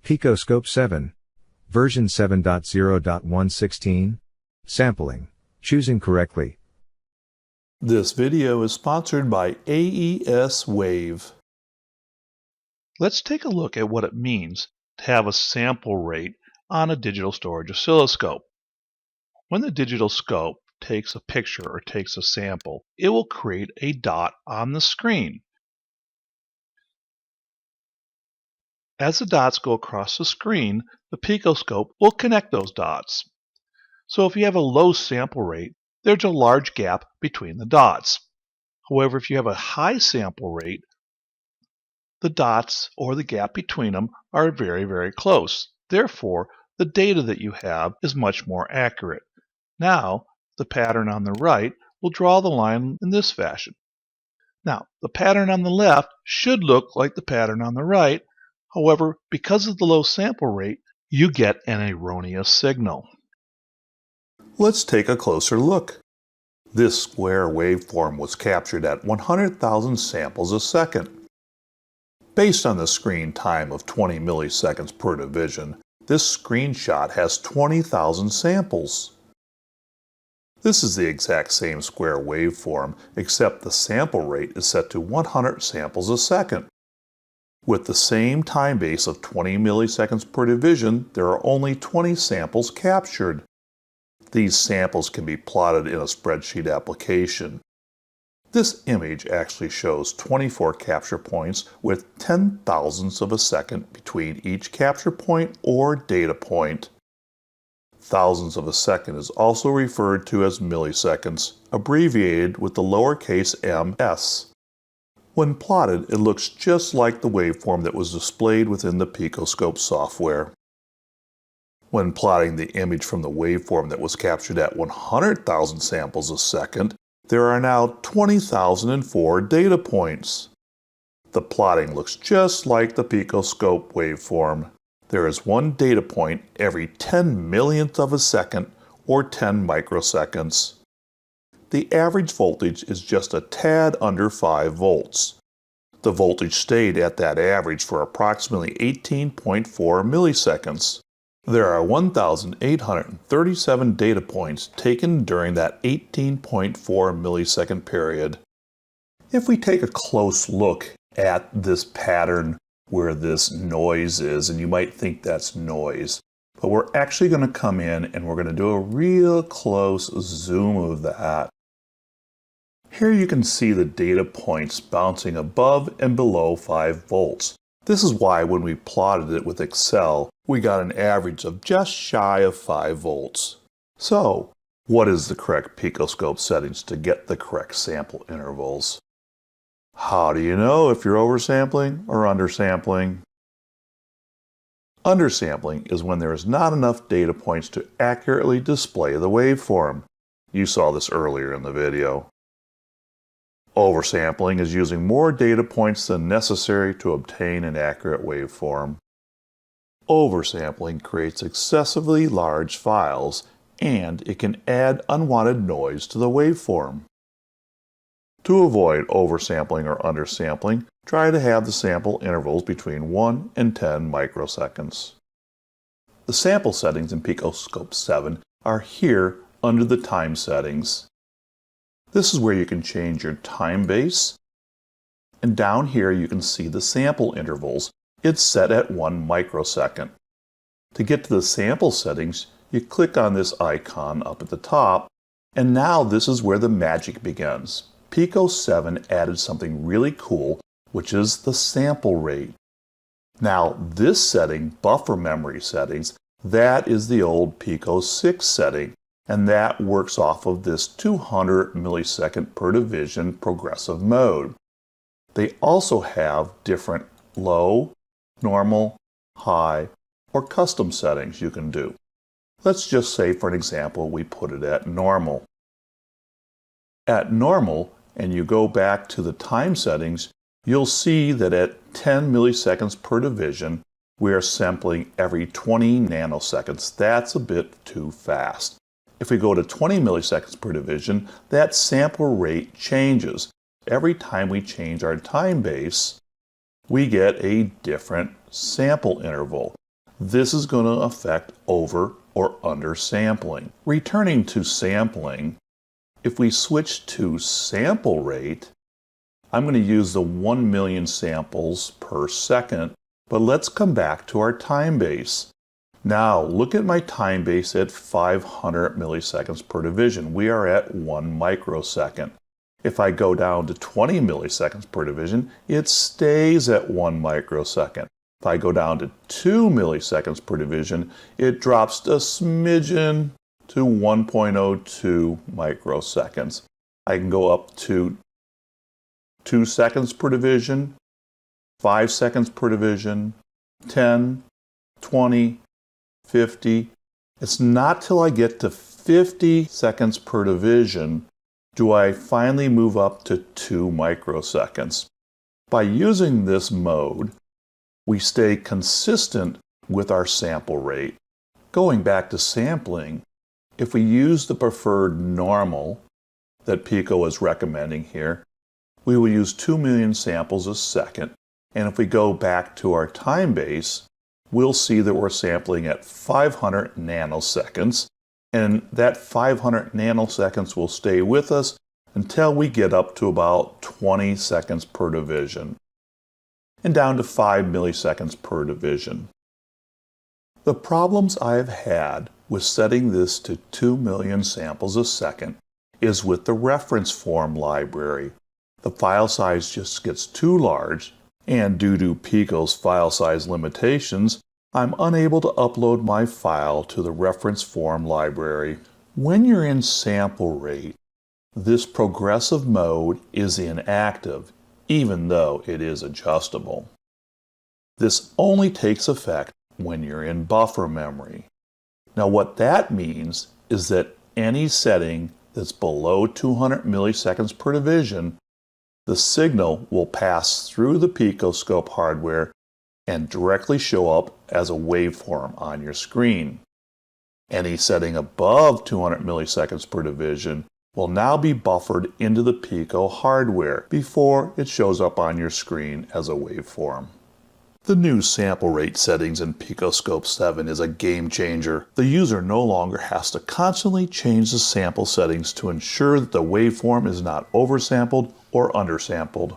Pico Scope 7, version 7.0.116, sampling, choosing correctly. This video is sponsored by AES Wave. Let's take a look at what it means to have a sample rate on a digital storage oscilloscope. When the digital scope takes a picture or takes a sample, it will create a dot on the screen. As the dots go across the screen, the Pico Scope will connect those dots. So if you have a low sample rate, there's a large gap between the dots. However, if you have a high sample rate, the dots or the gap between them are very, very close. Therefore, the data that you have is much more accurate. Now, the pattern on the right will draw the line in this fashion. Now, the pattern on the left should look like the pattern on the right. However, because of the low sample rate, you get an erroneous signal. Let's take a closer look. This square waveform was captured at 100,000 samples a second. Based on the screen time of 20 milliseconds per division, this screenshot has 20,000 samples. This is the exact same square waveform, except the sample rate is set to 100 samples a second. With the same time base of 20 milliseconds per division, there are only 20 samples captured. These samples can be plotted in a spreadsheet application. This image actually shows 24 capture points with 10,000ths of a second between each capture point or data point. Thousandths of a second is also referred to as milliseconds, abbreviated with the lowercase ms. When plotted, it looks just like the waveform that was displayed within the Pico Scope software. When plotting the image from the waveform that was captured at 100,000 samples a second, there are now 20,004 data points. The plotting looks just like the Pico Scope waveform. There is one data point every 10 millionth of a second, or 10 microseconds. The average voltage is just a tad under 5 volts. The voltage stayed at that average for approximately 18.4 milliseconds. There are 1,837 data points taken during that 18.4 millisecond period. If we take a close look at this pattern where this noise is, and you might think that's noise, but we're actually going to come in and we're going to do a real close zoom of that. Here you can see the data points bouncing above and below 5 volts. This is why when we plotted it with Excel, we got an average of just shy of 5 volts. So, what is the correct Pico Scope settings to get the correct sample intervals? How do you know if you're oversampling or undersampling? Undersampling is when there is not enough data points to accurately display the waveform. You saw this earlier in the video. Oversampling is using more data points than necessary to obtain an accurate waveform. Oversampling creates excessively large files, and it can add unwanted noise to the waveform. To avoid oversampling or undersampling, try to have the sample intervals between 1 and 10 microseconds. The sample settings in Pico Scope 7 are here under the time settings. This is where you can change your time base, and down here you can see the sample intervals. It's set at 1 microsecond. To get to the sample settings, you click on this icon up at the top, and now this is where the magic begins. Pico 7 added something really cool, which is the sample rate. Now this setting, buffer memory settings, that is the old Pico 6 setting, and that works off of this 200 millisecond per division progressive mode. They also have different low, normal, high, or custom settings you can do. Let's just say, for an example, we put it at normal. At normal, and you go back to the time settings, you'll see that at 10 milliseconds per division, we are sampling every 20 nanoseconds. That's a bit too fast. If we go to 20 milliseconds per division, that sample rate changes. Every time we change our time base, we get a different sample interval. this is going to affect over or undersampling. Returning to sampling, if we switch to sample rate, I'm going to use the 1 million samples per second, but let's come back to our time base. Now look at my time base at 500 milliseconds per division. We are at 1 microsecond. If I go down to 20 milliseconds per division, it stays at 1 microsecond. If I go down to 2 milliseconds per division, it drops a smidgen to 1.02 microseconds. I can go up to 2 seconds per division, 5 seconds per division, 10, 20, 50. It's not till I get to 50 seconds per division do I finally move up to 2 microseconds. By using this mode, we stay consistent with our sample rate. Going back to sampling, if we use the preferred normal that Pico is recommending here, we will use 2 million samples a second. And if we go back to our time base, we'll see that we're sampling at 500 nanoseconds. And that 500 nanoseconds will stay with us until we get up to about 20 seconds per division and down to 5 milliseconds per division. The problems I've had with setting this to 2 million samples a second is with the reference form library. The file size just gets too large, and due to Pico's file size limitations, I'm unable to upload my file to the reference form library. When you're in sample rate, this progressive mode is inactive, even though it is adjustable. This only takes effect when you're in buffer memory. Now what that means is that any setting that's below 200 milliseconds per division, the signal will pass through the Pico Scope hardware and directly show up as a waveform on your screen. Any setting above 200 milliseconds per division will now be buffered into the Pico hardware before it shows up on your screen as a waveform. The new sample rate settings in Pico Scope 7 is a game changer. The user no longer has to constantly change the sample settings to ensure that the waveform is not oversampled or undersampled.